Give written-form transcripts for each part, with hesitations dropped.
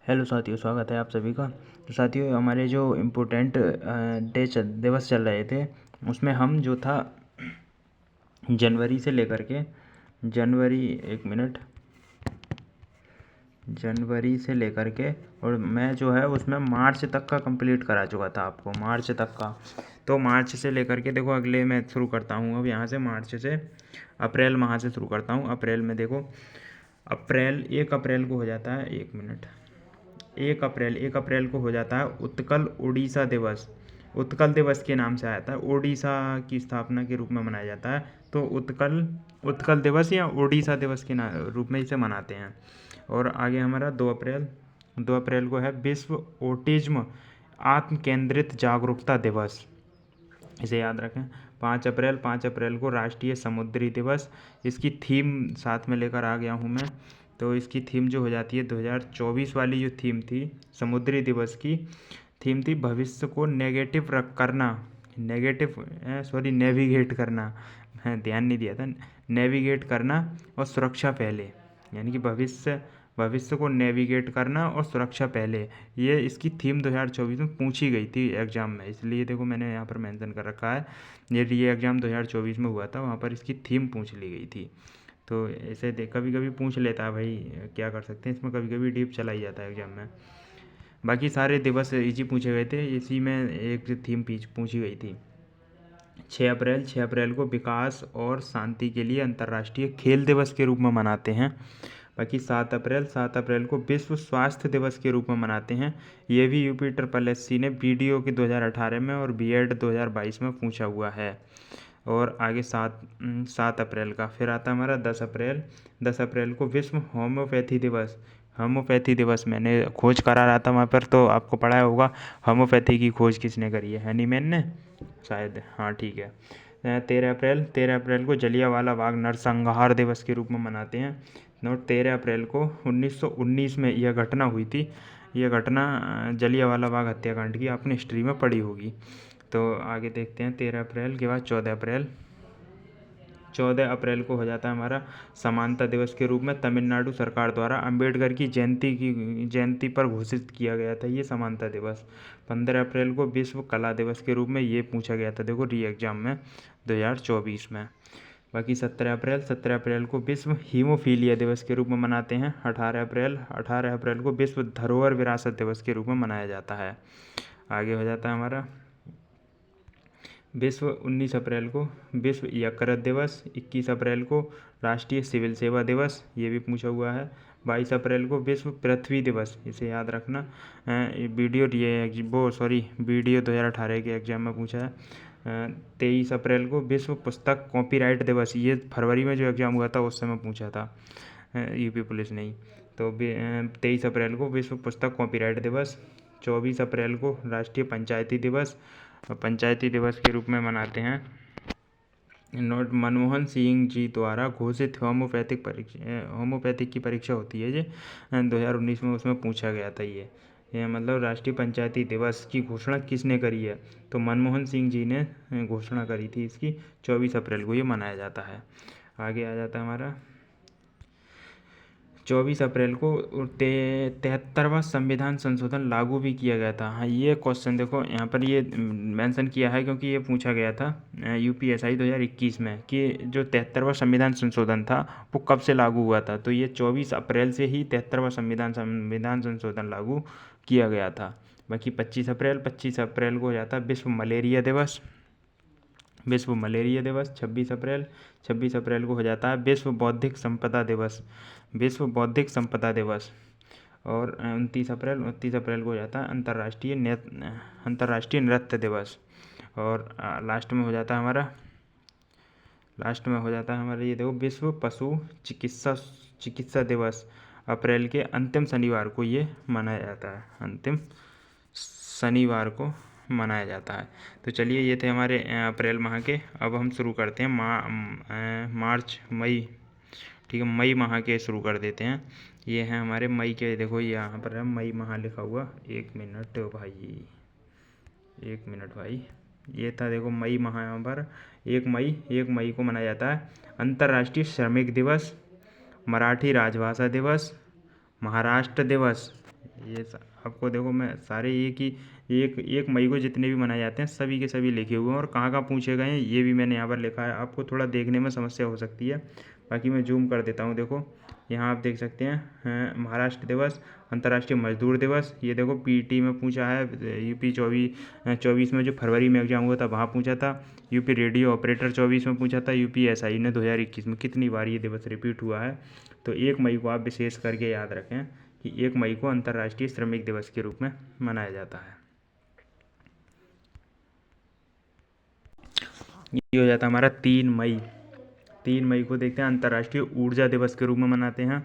Hello साथियों, स्वागत है आप सभी का। तो साथियों, हमारे जो इम्पोर्टेंट दिवस चल रहे थे उसमें हम जो था जनवरी से लेकर के जनवरी से लेकर के और मैं जो है उसमें मार्च तक का कंप्लीट करा चुका था आपको, मार्च तक का। तो मार्च से लेकर के देखो अगले मैं शुरू करता हूँ अब यहाँ से, मार्च से अप्रैल माह से शुरू करता हूँ। अप्रैल में देखो, 1 अप्रैल को हो जाता है, 1 मिनट, 1 अप्रैल को हो जाता है उत्कल ओडिशा दिवस। उत्कल दिवस के नाम से आया था, ओडिशा की स्थापना के रूप में मनाया जाता है। तो उत्कल उत्कल दिवस या ओडिशा दिवस के रूप में इसे मनाते हैं। और आगे हमारा 2 अप्रैल को है विश्व ओटिज्म आत्म केंद्रित जागरूकता दिवस, इसे याद रखें। 5 अप्रैल को राष्ट्रीय समुद्री दिवस। इसकी थीम साथ में लेकर आ गया हूँ मैं। तो इसकी थीम जो हो जाती है 2024 वाली जो थीम थी समुद्री दिवस की, थीम थी भविष्य को नेगेटिव रख करना, नेविगेट करना, मैं ध्यान नहीं दिया था, नेविगेट करना और सुरक्षा पहले, यानी कि भविष्य को नेविगेट करना और सुरक्षा पहले। ये इसकी थीम 2024 में पूछी गई थी एग्ज़ाम में, इसलिए देखो मैंने यहाँ पर मेंशन कर रखा है। ये एग्ज़ाम 2024 में हुआ था, वहाँ पर इसकी थीम पूछ ली गई थी। तो ऐसे कभी कभी पूछ लेता है भाई, क्या कर सकते हैं इसमें, कभी कभी डीप चला ही जाता है एग्ज़ाम में। बाकी सारे दिवस इजी पूछे गए थे, इसी में एक थीम पूछी गई थी। 6 अप्रैल को विकास और शांति के लिए अंतर्राष्ट्रीय खेल दिवस के रूप में मनाते हैं। बाकी 7 अप्रैल को विश्व स्वास्थ्य दिवस के रूप में मनाते हैं। ये भी यूपी ट्रिपल एससी ने बीडीओ के 2018 में और बीएड 2022 में पूछा हुआ है। और आगे 7 अप्रैल का फिर आता है हमारा 10 अप्रैल को विश्व होम्योपैथी दिवस मैंने खोज करा रहा था वहाँ पर, तो आपको पढ़ा होगा होम्योपैथी की खोज किसने करी है, हनीमैन ने शायद, हाँ ठीक है। 13 अप्रैल को जलियांवाला बाग नरसंहार दिवस के रूप में मनाते हैं। नोट, 13 अप्रैल को 1919 में यह घटना हुई थी। यह घटना जलियांवाला बाग हत्याकांड की आपने हिस्ट्री में पढ़ी होगी। तो आगे देखते हैं 13 अप्रैल के बाद 14 अप्रैल को हो जाता है हमारा समानता दिवस के रूप में तमिलनाडु सरकार द्वारा अंबेडकर की जयंती पर घोषित किया गया था ये समानता दिवस। 15 अप्रैल को विश्व कला दिवस के रूप में ये पूछा गया था देखो री एग्जाम में 2024 में। बाकी 17 अप्रैल को विश्व हीमोफीलिया दिवस के रूप में मनाते हैं। 18 अप्रैल को विश्व धरोहर विरासत दिवस के रूप में मनाया जाता है। आगे हो जाता है हमारा 19 अप्रैल को विश्व यकृत दिवस। 21 अप्रैल को राष्ट्रीय सिविल सेवा दिवस, ये भी पूछा हुआ है। 22 अप्रैल को विश्व पृथ्वी दिवस, इसे याद रखना, वीडियो 2018 के एग्जाम में पूछा है। 23 अप्रैल को विश्व पुस्तक कॉपीराइट दिवस, ये फरवरी में जो एग्ज़ाम हुआ था उस समय पूछा था यूपी पुलिस ने ही। तो 23 अप्रैल को विश्व पुस्तक कॉपीराइट दिवस। 24 अप्रैल को राष्ट्रीय पंचायती दिवस, पंचायती दिवस के रूप में मनाते हैं। नोट, मनमोहन सिंह जी द्वारा घोषित होम्योपैथिक की परीक्षा होती है ये 2019 में, उसमें पूछा गया था ये मतलब राष्ट्रीय पंचायती दिवस की घोषणा किसने करी है, तो मनमोहन सिंह जी ने घोषणा करी थी इसकी। 24 अप्रैल को ये मनाया जाता है। आगे आ जाता है हमारा 24 अप्रैल को 73वां संविधान संशोधन लागू भी किया गया था। हाँ, ये क्वेश्चन देखो यहाँ पर ये मेंशन किया है क्योंकि ये पूछा गया था यूपीएसआई 2021 में कि जो 73वां संविधान संशोधन था वो कब से लागू हुआ था। तो ये 24 अप्रैल से ही 73वां संविधान संशोधन लागू किया गया था। बाकी 25 अप्रैल को हो जाता है विश्व मलेरिया दिवस। 26 अप्रैल को हो जाता है विश्व बौद्धिक संपदा दिवस। और 29 अप्रैल को हो जाता है अंतर्राष्ट्रीय नृत्य दिवस। और लास्ट में हो जाता है हमारा ये देखो विश्व पशु चिकित्सा दिवस। अप्रैल के अंतिम शनिवार को ये मनाया जाता है, अंतिम शनिवार को मनाया जाता है। तो चलिए, ये थे हमारे अप्रैल माह के। अब हम शुरू करते हैं मार्च मई, ठीक है, मई माह के शुरू कर देते हैं। ये हैं हमारे मई के, देखो यहाँ पर है मई माह लिखा हुआ। एक मिनट भाई, ये था देखो मई माह यहाँ पर। 1 मई को मनाया जाता है अंतर्राष्ट्रीय श्रमिक दिवस, मराठी राजभाषा दिवस, महाराष्ट्र दिवस, ये आपको देखो मैं सारे एक मई को जितने भी मनाए जाते हैं सभी के सभी लिखे हुए हैं, और कहाँ कहाँ पूछे गए हैं ये भी मैंने यहाँ पर लिखा है। आपको थोड़ा देखने में समस्या हो सकती है, बाकी मैं जूम कर देता हूँ। देखो यहाँ आप देख सकते हैं महाराष्ट्र दिवस, अंतर्राष्ट्रीय मजदूर दिवस। ये देखो पीटी में पूछा है, यूपी 24 में जो फरवरी में एग्जाम हुआ था वहाँ पूछा था। यूपी रेडियो ऑपरेटर 24 में पूछा था। यूपी एसआई ने 2021 में। कितनी बार ये दिवस रिपीट हुआ है। तो 1 मई को आप विशेष करके याद रखें कि 1 मई को अंतर्राष्ट्रीय श्रमिक दिवस के रूप में मनाया जाता है। ये हो जाता है हमारा 3 मई। 3 मई को देखते हैं अंतर्राष्ट्रीय ऊर्जा दिवस के रूप में मनाते हैं।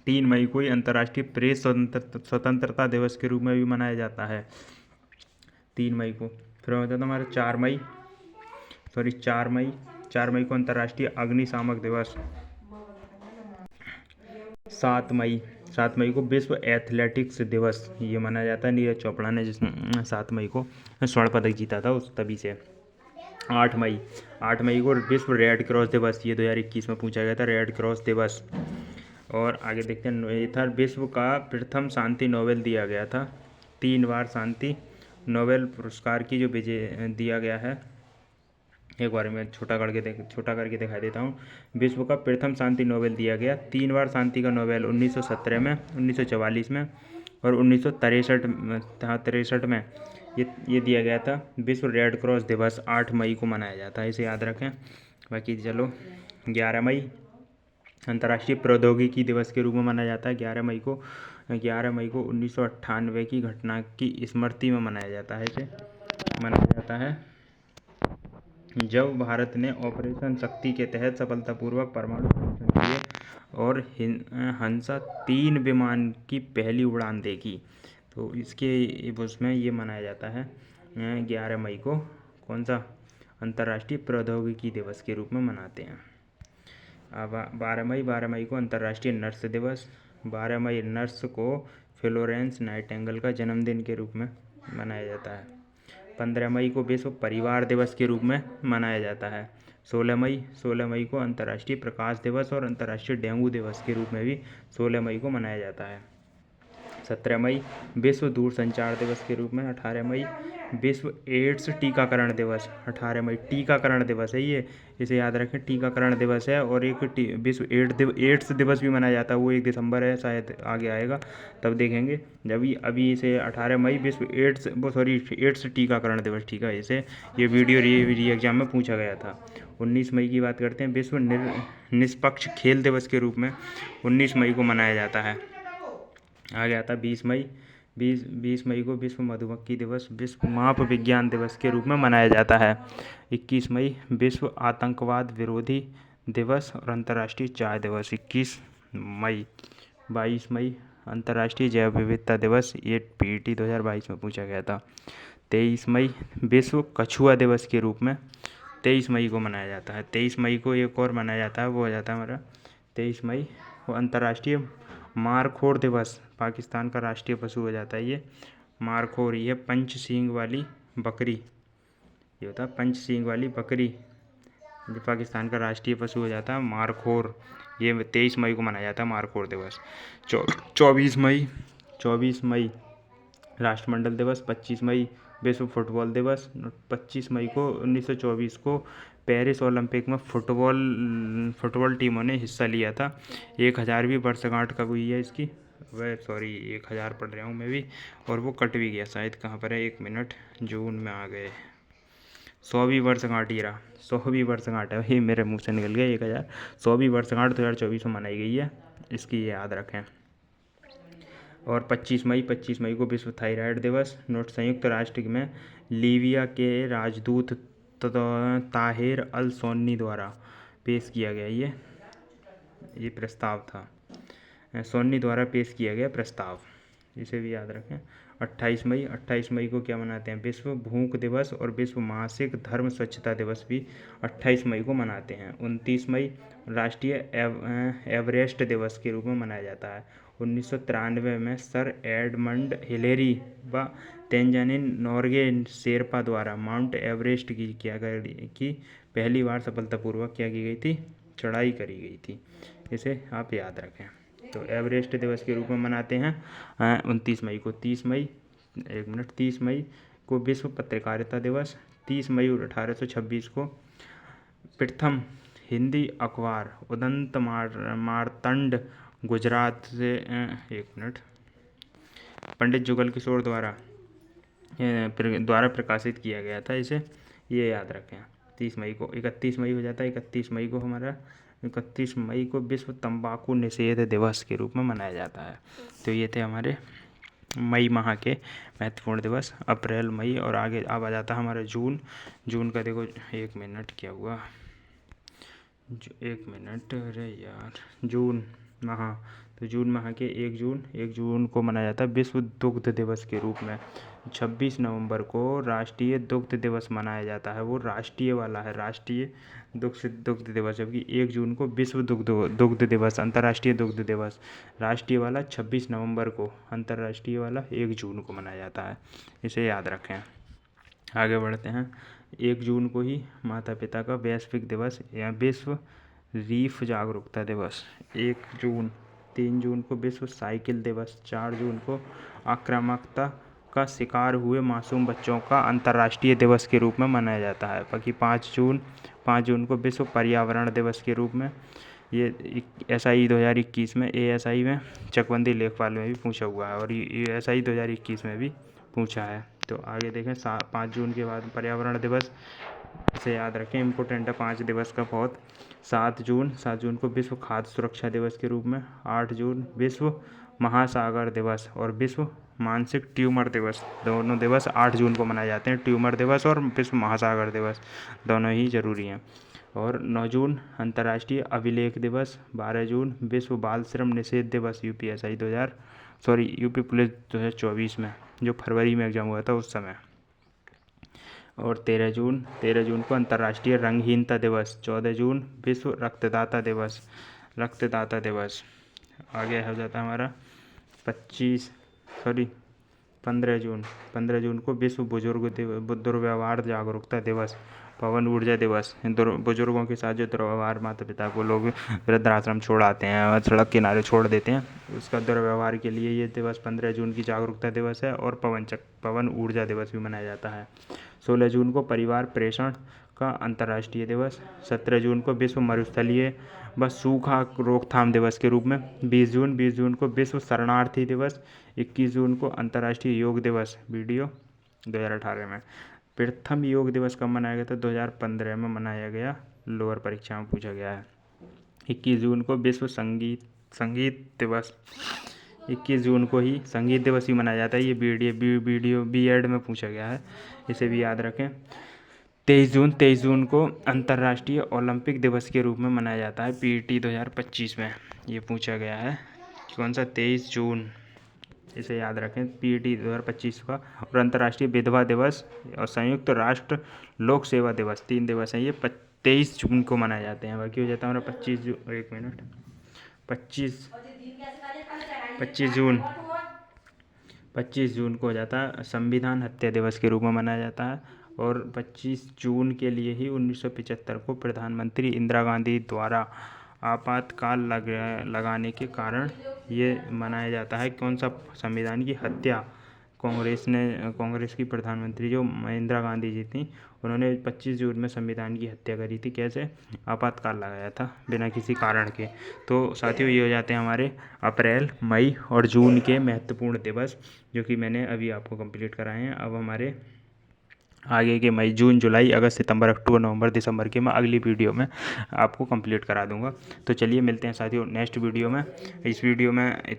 3 मई को ही अंतर्राष्ट्रीय प्रेस स्वतंत्रता दिवस के रूप में भी मनाया जाता है 3 मई को। फिर हो जाता है हमारा 4 मई को अंतर्राष्ट्रीय अग्निशामक दिवस। 7 मई को विश्व एथलेटिक्स दिवस ये मनाया जाता है। नीरज चोपड़ा ने जिसने 7 मई को स्वर्ण पदक जीता था उस तभी से। 8 मई को विश्व रेड क्रॉस दिवस, ये 2021 में पूछा गया था, रेड क्रॉस दिवस। और आगे देखते हैं, ये था विश्व का प्रथम शांति नोबेल दिया गया था। 3 बार शांति नोबेल पुरस्कार की जो विजय दिया गया है। एक बार में छोटा करके दिखाई देता हूँ। विश्व का प्रथम शांति नोबेल दिया गया 3 बार शांति का नोबेल 1917 में, 1944 में और 1963 में ये दिया गया था। विश्व रेड क्रॉस दिवस 8 मई को मनाया जाता है, इसे याद रखें। बाकी चलो 11 मई अंतर्राष्ट्रीय प्रौद्योगिकी दिवस के रूप में मनाया जाता है। 11 मई को 1998 की घटना की स्मृति में मनाया जाता है। इसे मनाया जाता है जब भारत ने ऑपरेशन शक्ति के तहत सफलतापूर्वक परमाणु परीक्षण किए और हंसा 3 विमान की पहली उड़ान देखी। तो इसके उसमें ये मनाया जाता है 11 मई को। कौन सा? अंतर्राष्ट्रीय प्रौद्योगिकी दिवस के रूप में मनाते हैं। अब 12 मई को अंतर्राष्ट्रीय नर्स दिवस। 12 मई नर्स को फ्लोरेंस नाइटिंगेल का जन्मदिन के रूप में मनाया जाता है। 15 मई को विश्व परिवार दिवस के रूप में मनाया जाता है। 16 मई को अंतर्राष्ट्रीय प्रकाश दिवस और अंतर्राष्ट्रीय डेंगू दिवस के रूप में भी 16 मई को मनाया जाता है। 17 मई विश्व दूरसंचार दिवस के रूप में। 18 मई विश्व एड्स टीकाकरण दिवस। 18 मई टीकाकरण दिवस है ये, इसे याद रखें, टीकाकरण दिवस है। और एक विश्व एड्स दिवस भी मनाया जाता है, वो 1 दिसंबर है, शायद आगे आएगा तब देखेंगे। जब अभी इसे 18 मई विश्व एड्स टीकाकरण दिवस, ठीक है। इसे ये वीडियो री एग्जाम में पूछा गया था। 19 मई की बात करते हैं, विश्व निष्पक्ष खेल दिवस के रूप में 19 मई को मनाया जाता है। आगे आता है 20 मई को विश्व मधुमक्खी दिवस, विश्व माप विज्ञान दिवस के रूप में मनाया जाता है। 21 मई विश्व आतंकवाद विरोधी दिवस और अंतर्राष्ट्रीय चाय दिवस 21 मई। 22 मई अंतर्राष्ट्रीय जैव विविधता दिवस, ये पीटी 2022 में पूछा गया था। 23 मई विश्व कछुआ दिवस के रूप में 23 मई को मनाया जाता है। 23 मई को एक और मनाया जाता है, वो हो जाता है हमारा 23 मई वो अंतर्राष्ट्रीय मारखोर दिवस, पाकिस्तान का राष्ट्रीय पशु हो जाता है ये मारखोर। ये पंच सींग वाली बकरी, ये होता है पंच सींग वाली बकरी, जो पाकिस्तान का राष्ट्रीय पशु हो जाता है मारखोर। ये 23 मई को मनाया जाता है मारखोर दिवस। 24 मई राष्ट्रमंडल दिवस। 25 मई विश्व फुटबॉल दिवस। 25 मई को 1924 को पेरिस ओलंपिक में फुटबॉल टीमों ने हिस्सा लिया था। 1000वीं वर्षगांठ कब हुई है इसकी? 1000 पढ़ रहा हूँ मैं भी, और वो कट भी गया शायद, कहाँ पर है, 1 मिनट, जून में आ गए। 100वीं वर्षगांठ ही रहा, 100वीं वर्षगांठ है, ये मेरे मुंह से निकल गया 1000। 100वीं वर्षगांठ 2024 में मनाई गई है, इसकी याद रखें। और 25 मई को विश्व थायराइड दिवस। नोट संयुक्त राष्ट्र में लीबिया के राजदूत ताहिर अल सोन्नी द्वारा पेश किया गया ये प्रस्ताव था, सोन्नी द्वारा पेश किया गया प्रस्ताव, इसे भी याद रखें। 28 मई को क्या मनाते हैं? विश्व भूख दिवस और विश्व मासिक धर्म स्वच्छता दिवस भी 28 मई को मनाते हैं। 29 मई राष्ट्रीय एवरेस्ट दिवस के रूप में मनाया जाता है। 1993 में सर एडमंड हिलेरी व तेंजानिन नोर्गे शेरपा द्वारा माउंट एवरेस्ट की पहली बार सफलतापूर्वक क्या की गई थी? चढ़ाई करी गई थी, इसे आप याद रखें। तो एवरेस्ट दिवस के रूप में मनाते हैं 29 मई को। 30 मई को विश्व पत्रकारिता दिवस। 30 मई 1826 को प्रथम हिंदी अखबार उदंत मार्तंड गुजरात से पंडित जुगल किशोर द्वारा प्रकाशित किया गया था। इसे ये याद रखें। 30 मई को 31 मई हो जाता है। 31 मई को विश्व तंबाकू निषेध दिवस के रूप में मनाया जाता है। तो ये थे हमारे मई माह के महत्वपूर्ण दिवस। अप्रैल, मई और आगे अब आ जाता है हमारा जून का। देखो 1 मिनट क्या हुआ, 1 मिनट, अरे यार, जून माह। तो जून माह के 1 जून को मनाया जाता है विश्व दुग्ध दिवस के रूप में। 26 नवंबर को राष्ट्रीय दुग्ध दिवस मनाया जाता है। वो राष्ट्रीय वाला है, राष्ट्रीय दुग्ध दिवस, जबकि 1 जून को विश्व दुग्ध दिवस, अंतर्राष्ट्रीय दुग्ध दिवस। राष्ट्रीय वाला 26 नवंबर को, अंतर्राष्ट्रीय वाला 1 जून को मनाया जाता है। इसे याद रखें। आगे बढ़ते हैं। 1 जून को ही माता पिता का वैश्विक दिवस या विश्व रीफ जागरूकता दिवस। 1 जून। 3 जून को विश्व साइकिल दिवस। 4 जून को आक्रामकता का शिकार हुए मासूम बच्चों का अंतर्राष्ट्रीय दिवस के रूप में मनाया जाता है। बाकी 5 जून को विश्व पर्यावरण दिवस के रूप में। ये SI 2021 में, ASI में चकबंदी लेखपाल में भी पूछा हुआ है और ये SI 2021 में भी पूछा है। तो आगे देखें 5 जून के बाद पर्यावरण दिवस, इसे याद रखें, इम्पोर्टेंट है 5 दिवस का बहुत। 7 जून को विश्व खाद्य सुरक्षा दिवस के रूप में। 8 जून विश्व महासागर दिवस और विश्व मानसिक ट्यूमर दिवस, दोनों दिवस 8 जून को मनाए जाते हैं। ट्यूमर दिवस और विश्व महासागर दिवस दोनों ही जरूरी हैं। और 9 जून अंतर्राष्ट्रीय अभिलेख दिवस। 12 जून विश्व बाल श्रम निषेध दिवस, यूपी पुलिस 2024 में, जो फरवरी में एग्जाम हुआ था उस समय। और 13 जून को अंतर्राष्ट्रीय रंगहीनता दिवस। 14 जून विश्व रक्तदाता दिवस। आगे हो जाता है हमारा 15 जून को विश्व दुर्व्यवहार जागरूकता दिवस। पवन ऊर्जा दिवस। बुजुर्गों के साथ जो दुर्व्यवहार, माता पिता को लोग वृद्धाश्रम छोड़ आते हैं और सड़क किनारे छोड़ देते हैं, उसका दुर्व्यवहार के लिए ये दिवस 15 जून की जागरूकता दिवस है। और पवन ऊर्जा दिवस भी मनाया जाता है। 16 जून को परिवार प्रेषण का अंतर्राष्ट्रीय दिवस। 17 जून को विश्व मरुस्थलीय व सूखा रोकथाम दिवस के रूप में। 20 जून को विश्व शरणार्थी दिवस। 21 जून को अंतर्राष्ट्रीय योग दिवस, वीडियो 2018 में। प्रथम योग दिवस कब मनाया गया था? 2015 में मनाया गया, लोअर परीक्षा में पूछा गया है। 21 जून को विश्व संगीत दिवस। 21 जून को ही संगीत दिवस ही मनाया जाता है। ये वीडियो B.Ed में पूछा गया है, इसे भी याद रखें। 23 जून को अंतर्राष्ट्रीय ओलंपिक दिवस के रूप में मनाया जाता है, PET 2025 में ये पूछा गया है। कौन सा? 23 जून, इसे याद रखें, PET 2025 का। और अंतर्राष्ट्रीय विधवा दिवस और संयुक्त राष्ट्र लोक सेवा दिवस, 3 दिवस हैं ये, 23 जून को मनाए जाते हैं। बाकी हो जाता है हमारा 25 जून को हो जाता है संविधान हत्या दिवस के रूप में मनाया जाता है। और 25 जून के लिए ही 1975 को प्रधानमंत्री इंदिरा गांधी द्वारा आपातकाल लगाने के कारण ये मनाया जाता है। कौन सा? संविधान की हत्या। कांग्रेस की प्रधानमंत्री जो इंदिरा गांधी जी थी, उन्होंने 25 जून में संविधान की हत्या करी थी। कैसे? आपातकाल लगाया था बिना किसी कारण के। तो साथियों, ये हो जाते हैं हमारे अप्रैल, मई और जून के महत्वपूर्ण दिवस, जो कि मैंने अभी आपको कंप्लीट कराए हैं। अब हमारे आगे के मई, जून, जुलाई, अगस्त, सितंबर, अक्टूबर, नवंबर, दिसंबर के मैं अगली वीडियो में आपको कंप्लीट करा दूंगा। तो चलिए मिलते हैं साथियों नेक्स्ट वीडियो में। इस वीडियो में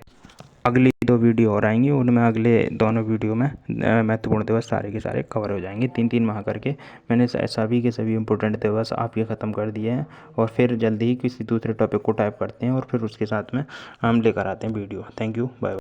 अगली 2 वीडियो और आएंगी, उनमें अगले दोनों वीडियो में महत्वपूर्ण दिवस सारे के सारे कवर हो जाएंगे। 3-3 माह करके मैंने सभी के सभी इंपॉर्टेंट दिवस आपके ख़त्म कर दिए हैं। और फिर जल्दी ही किसी दूसरे टॉपिक को टाइप करते हैं और फिर उसके साथ में हम लेकर आते हैं वीडियो। Thank you, bye.